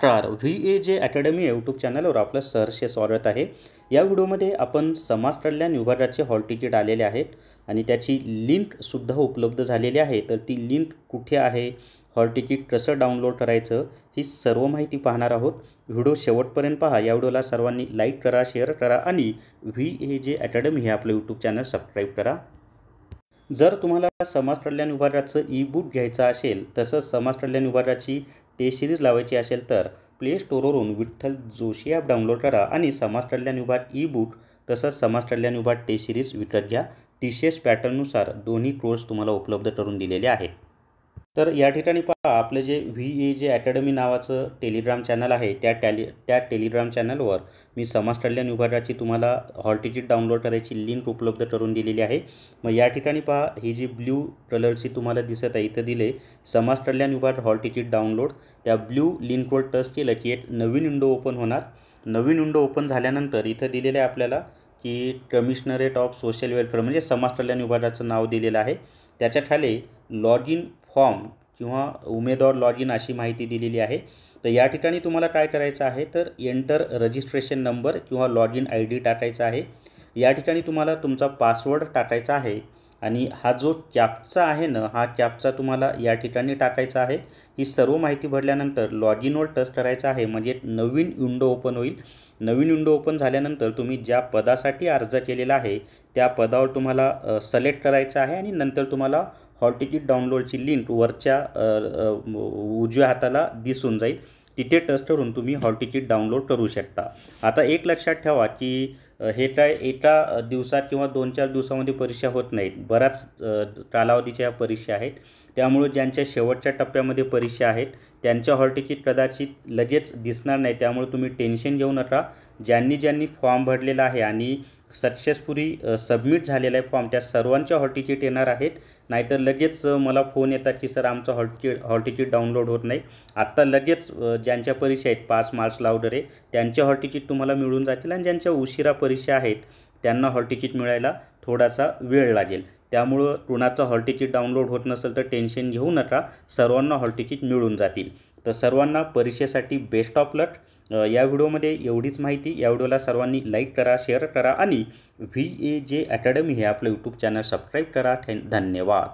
नमस्कार. VAJ academy YouTube चॅनलवर आपलं सहर्ष स्वागत आहे. या व्हिडिओमध्ये आपण समाज कल्याण विभागाचे हॉल तिकीट आलेले आहेत आणि त्याची लिंकसुद्धा उपलब्ध झालेली आहे. तर ती लिंक कुठे आहे, हॉल तिकीट कसं डाउनलोड करायचं, ही सर्व माहिती पाहणार आहोत. व्हिडिओ शेवटपर्यंत पहा. या व्हिडिओला सर्वांनी लाईक करा, शेअर करा आणि VAJ अकॅडमी हे आपलं यूट्यूब चॅनल सबस्क्राईब करा. जर तुम्हाला समाज कल्याण विभागाचं ई बुक घ्यायचं असेल, तसंच समाज कल्याण विभागाची टेस्ट सिरीज लावायची असेल तर प्ले स्टोरवरून विठ्ठल जोशी ॲप डाउनलोड करा आणि समाज कल्याण विभाग ई बुक तसंच समाज कल्याण विभाग टेस्ट सिरीज विकत घ्या. TCS पॅटर्ननुसार दोन्ही कोर्स तुम्हाला उपलब्ध करून दिलेले आहेत. तर या ठिकाणी पहा, आपलं जे VAJ अकॅडमी नावाचं टेलिग्राम चॅनल आहे त्या टेलिग्राम चॅनलवर मी समाज कल्याण विभागाची तुम्हाला हॉल तिकीट डाउनलोड करायची लिंक उपलब्ध करून दिलेली आहे. मग या ठिकाणी पहा, ही जी ब्ल्यू कलरची तुम्हाला दिसत आहे, इथं दिले समाज कल्याण विभाग हॉल तिकीट डाउनलोड. त्या ब्ल्यू लिंकवर टच केलं की एक नवीन विंडो ओपन होणार. नवीन विंडो ओपन झाल्यानंतर इथं दिलेलं आहे आपल्याला की कमिशनरेट ऑफ सोशल वेलफेअर म्हणजे समाज कल्याण विभागाचं नाव दिलेलं आहे. त्याच्या खाली लॉग इन फॉर्म किंवा उमेदवार लॉग इन अशी माहिती दिलेली आहे. तर या ठिकाणी तुम्हाला काय करायचं आहे, तर एंटर रजिस्ट्रेशन नंबर किंवा लॉग इन ID टाकायचा आहे. या ठिकाणी तुम्हाला तुमचा पासवर्ड टाकायचा आहे आणि हा जो कॅप्चा आहे ना, हा कॅप्चा तुम्हाला या ठिकाणी टाकायचा आहे. ही सर्व माहिती भरल्यानंतर लॉग इनवर टच करायचं आहे म्हणजे नवीन विंडो ओपन होईल. नवीन विंडो ओपन झाल्यानंतर तुम्ही ज्या पदासाठी अर्ज केलेला आहे त्या पदावर तुम्हाला सिलेक्ट करायचं आहे आणि नंतर तुम्हाला हॉल तिकीट डाउनलोडची लिंक वरच्या उजव्या हाताला दिसून जाईल. तिथे टच करून तुम्ही हॉल तिकीट डाउनलोड करू शकता. आता एक लक्षात ठेवा की हे काय एका दिवसात किंवा 2-4 दिवसामध्ये परीक्षा होत नाहीत. बराच कालावधीच्या परीक्षा आहेत. त्यामुळे ज्यांच्या शेवटच्या टप्प्यामध्ये परीक्षा आहेत त्यांच्या हॉल तिकीट कदाचित लगेच दिसणार नाही. त्यामुळे तुम्ही टेन्शन घेऊ नका. ज्यांनी फॉर्म भरलेला आहे आणि सक्सेसफुली सबमिट झालेला आहे फॉर्म, त्या सर्वांच्या हॉल तिकीट येणार आहेत. नाहीतर लगेच मला फोन येतात की सर आमचं हॉल तिकीट डाउनलोड होत नाही. आत्ता लगेच ज्यांच्या परीक्षा आहेत 5 मार्चला वगैरे त्यांचे हॉल तिकीट तुम्हाला मिळून जातील आणि ज्यांच्या उशिरा परीक्षा आहेत त्यांना हॉल तिकीट मिळायला थोडासा वेळ लागेल. त्यामुळं कुणाचं हॉल तिकीट डाउनलोड होत नसेल तर टेन्शन घेऊ नका. सर्वांना हॉल तिकीट मिळून जातील. तर सर्वांना परीक्षेसाठी बेस्ट ऑफ लक. या व्हिडिओमध्ये एवढीच माहिती. या व्हिडिओला सर्वांनी लाईक करा, शेअर करा आणि VAJ अकॅडमी हे आपलं यूट्यूब चॅनल सबस्क्राईब करा. धन्यवाद.